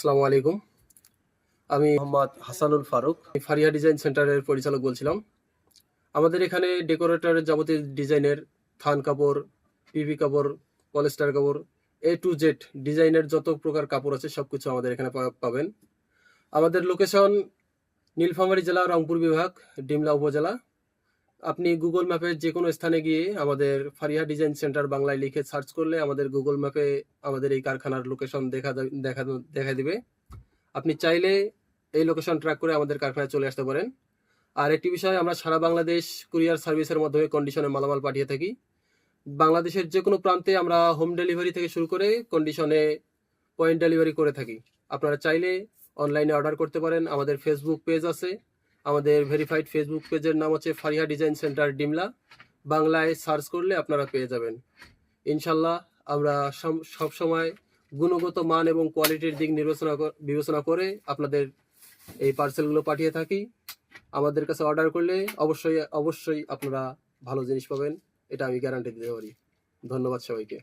আসসালামু আলাইকুম। আমি মোহাম্মদ হাসানুল ফারুক, ফারিয়া ডিজাইন সেন্টারের পরিচালক বলছিলাম। আমাদের এখানে ডেকোরেটরের যাবতীয় ডিজাইনের থান কাপড়, পিভি কাপড়, পলিস্টার কাপড়, এ টু জেড ডিজাইনের যত প্রকার কাপড় আছে সবকিছু আমাদের এখানে পাবেন। আমাদের লোকেশন নীলফামারী জেলা, রংপুর বিভাগ, ডিমলা উপজেলা। আপনি গুগল ম্যাপে যে কোনো স্থানে গিয়ে আমাদের ফারিয়া ডিজাইন সেন্টার বাংলায় লিখে সার্চ করলে আমাদের গুগল ম্যাপে আমাদের এই কারখানার লোকেশন দেখা দিবে। আপনি চাইলে এই লোকেশন ট্র্যাক করে আমাদের কারখানায় চলে আসতে পারেন। আর একটি বিষয়, আমরা সারা বাংলাদেশ কুরিয়ার সার্ভিসের মাধ্যমে কন্ডিশনে মালামাল পাঠিয়ে থাকি। বাংলাদেশের যে কোনো প্রান্তে আমরা হোম ডেলিভারি থেকে শুরু করে কন্ডিশনে পয়েন্ট ডেলিভারি করে থাকি। আপনারা চাইলে অনলাইনে অর্ডার করতে পারেন। আমাদের ফেসবুক পেজ আছে, আমাদের ভেরিফাইড ফেসবুক পেজের নাম হচ্ছে ফারিয়া ডিজাইন সেন্টার ডিমলা। বাংলায় সার্চ করলে আপনারা পেয়ে যাবেন। ইনশাল্লাহ আমরা সবসময় গুণগত মান এবং কোয়ালিটির দিক বিবেচনা করে আপনাদের এই পার্সেলগুলো পাঠিয়ে থাকি। আমাদের কাছে অর্ডার করলে অবশ্যই আপনারা ভালো জিনিস পাবেন, এটা আমি গ্যারান্টি দিতে পারি। ধন্যবাদ সবাইকে।